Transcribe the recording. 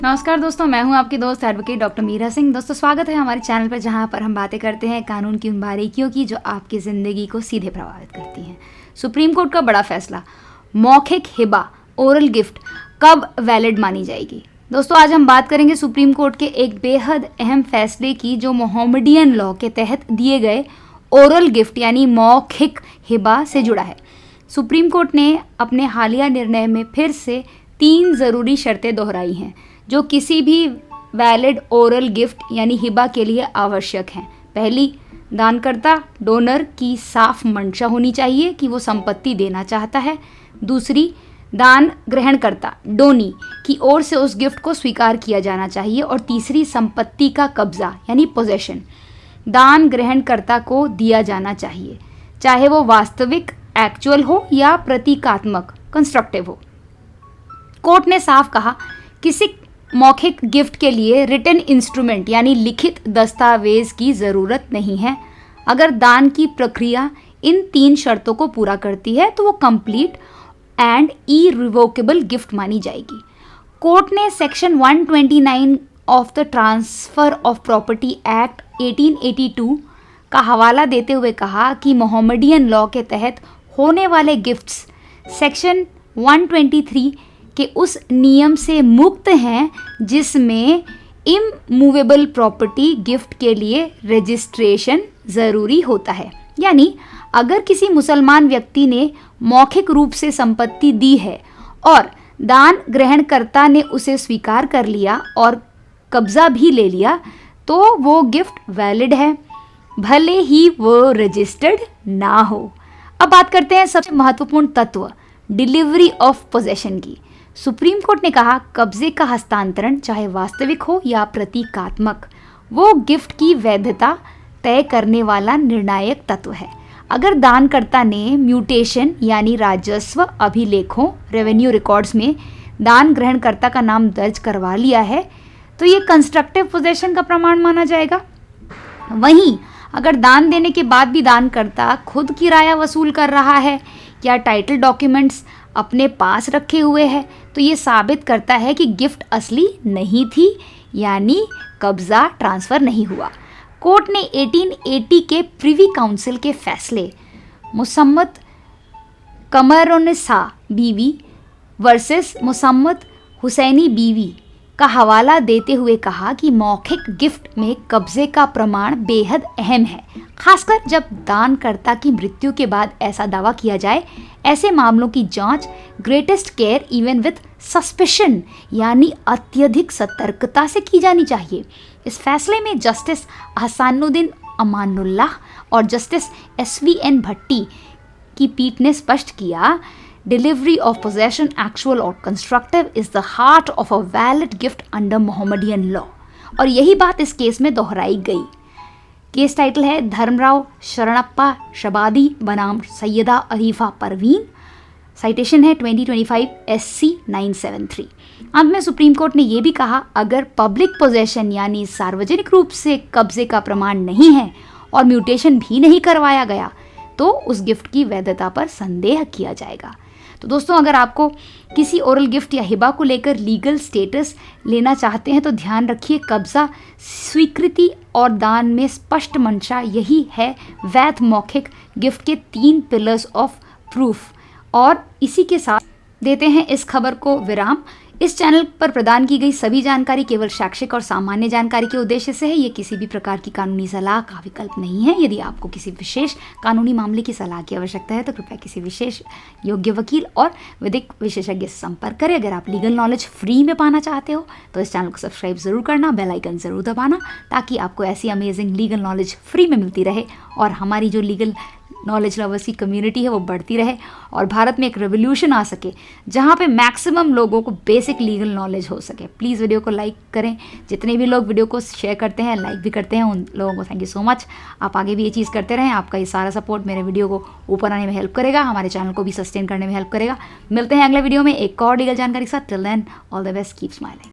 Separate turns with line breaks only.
नमस्कार दोस्तों, मैं हूं आपकी दोस्त एडवोकेट डॉक्टर मीरा सिंह। दोस्तों स्वागत है हमारे चैनल पर, जहां पर हम बातें करते हैं कानून की उन बारीकियों की जो आपकी ज़िंदगी को सीधे प्रभावित करती हैं। सुप्रीम कोर्ट का बड़ा फैसला, मौखिक हिबा ओरल गिफ्ट कब वैलिड मानी जाएगी। दोस्तों आज हम बात करेंगे सुप्रीम कोर्ट के एक बेहद अहम फैसले की, जो मोहम्मडियन लॉ के तहत दिए गए ओरल गिफ्ट यानी मौखिक हिबा से जुड़ा है। सुप्रीम कोर्ट ने अपने हालिया निर्णय में फिर से 3 ज़रूरी शर्तें दोहराई हैं जो किसी भी वैलिड ओरल गिफ्ट यानी हिबा के लिए आवश्यक हैं। पहली, दानकर्ता डोनर की साफ मंशा होनी चाहिए कि वो संपत्ति देना चाहता है। दूसरी, दान ग्रहणकर्ता डोनी की ओर से उस गिफ्ट को स्वीकार किया जाना चाहिए। और तीसरी, संपत्ति का कब्जा यानी पोजेशन दान ग्रहणकर्ता को दिया जाना चाहिए, चाहे वो वास्तविक एक्चुअल हो या प्रतीकात्मक कंस्ट्रक्टिव हो। कोर्ट ने साफ कहा, किसी मौखिक गिफ्ट के लिए रिटन इंस्ट्रूमेंट यानी लिखित दस्तावेज की ज़रूरत नहीं है। अगर दान की प्रक्रिया इन 3 शर्तों को पूरा करती है तो वो कंप्लीट एंड इरिवोकेबल गिफ्ट मानी जाएगी। कोर्ट ने section 129 of the transfer of property act 1882 का हवाला देते हुए कहा कि मोहम्मडियन लॉ के तहत होने वाले गिफ्ट्स सेक्शन 123 कि उस नियम से मुक्त हैं जिसमें इमूवेबल प्रॉपर्टी गिफ्ट के लिए रजिस्ट्रेशन ज़रूरी होता है। यानी अगर किसी मुसलमान व्यक्ति ने मौखिक रूप से संपत्ति दी है और दान ग्रहणकर्ता ने उसे स्वीकार कर लिया और कब्जा भी ले लिया तो वो गिफ्ट वैलिड है, भले ही वो रजिस्टर्ड ना हो। अब बात करते हैं सबसे महत्वपूर्ण तत्व, डिलीवरी ऑफ पोजेशन की। सुप्रीम कोर्ट ने कहा, कब्जे का हस्तांतरण चाहे वास्तविक हो या प्रतीकात्मक, वो गिफ्ट की वैधता तय करने वाला निर्णायक तत्व है। अगर दानकर्ता ने म्यूटेशन यानी राजस्व अभिलेखों रेवेन्यू रिकॉर्ड्स में दान ग्रहणकर्ता का नाम दर्ज करवा लिया है तो ये कंस्ट्रक्टिव पोजेशन का प्रमाण माना जाएगा। वहीं अगर दान देने के बाद भी दानकर्ता खुद किराया वसूल कर रहा है या टाइटल डॉक्यूमेंट्स अपने पास रखे हुए हैं तो ये साबित करता है कि गिफ्ट असली नहीं थी, यानी कब्जा ट्रांसफ़र नहीं हुआ। कोर्ट ने 1880 के प्रिवी काउंसिल के फैसले मुसम्मत कमरुन्निसा बीवी वर्सेस मुसम्मत हुसैनी बीवी का हवाला देते हुए कहा कि मौखिक गिफ्ट में कब्जे का प्रमाण बेहद अहम है, खासकर जब दानकर्ता की मृत्यु के बाद ऐसा दावा किया जाए। ऐसे मामलों की जांच greatest care even with suspicion यानी अत्यधिक सतर्कता से की जानी चाहिए। इस फैसले में जस्टिस अहसानुद्दीन अमानुल्लाह और जस्टिस SVN भट्टी की पीठ ने स्पष्ट किया, डिलीवरी ऑफ पोजेशन एक्चुअल और constructive is the heart of a valid gift under Mohammedan law. और यही बात इस केस में दोहराई गई। केस टाइटल है धर्मराव शरणप्पा शबादी बनाम सैयदा अरीफा परवीन, साइटेशन है 2025 SC 973। अंत में सुप्रीम कोर्ट ने यह भी कहा, अगर पब्लिक पोजेशन यानी सार्वजनिक रूप से कब्जे का प्रमाण नहीं है और म्यूटेशन भी नहीं करवाया गया तो उस गिफ्ट की वैधता पर संदेह किया जाएगा। तो दोस्तों अगर आपको किसी ओरल गिफ्ट या हिबा को लेकर लीगल स्टेटस लेना चाहते हैं तो ध्यान रखिए, कब्जा, स्वीकृति और दान में स्पष्ट मंशा, यही है वैध मौखिक गिफ्ट के 3 पिलर्स ऑफ प्रूफ। और इसी के साथ देते हैं इस खबर को विराम। इस चैनल पर प्रदान की गई सभी जानकारी केवल शैक्षिक और सामान्य जानकारी के उद्देश्य से है। ये किसी भी प्रकार की कानूनी सलाह का विकल्प नहीं है। यदि आपको किसी विशेष कानूनी मामले की सलाह की आवश्यकता है तो कृपया किसी विशेष योग्य वकील और विधिक विशेषज्ञ से संपर्क करें। अगर आप लीगल नॉलेज फ्री में पाना चाहते हो तो इस चैनल को सब्सक्राइब ज़रूर करना, बेल आइकन ज़रूर दबाना, ताकि आपको ऐसी अमेजिंग लीगल नॉलेज फ्री में मिलती रहे और हमारी जो लीगल नॉलेज लवर्स की कम्युनिटी है वो बढ़ती रहे और भारत में एक रेवोल्यूशन आ सके जहाँ पे मैक्सिमम लोगों को बेसिक लीगल नॉलेज हो सके। प्लीज़ वीडियो को लाइक करें। जितने भी लोग वीडियो को शेयर करते हैं, लाइक भी करते हैं, उन लोगों को थैंक यू सो मच। आप आगे भी ये चीज़ करते रहें। आपका ये सारा सपोर्ट मेरे वीडियो को ऊपर आने में हेल्प करेगा, हमारे चैनल को भी सस्टेन करने में हेल्प करेगा। मिलते हैं अगले वीडियो में एक और लीगल जानकारी के साथ। Till then all the best, keep smiling.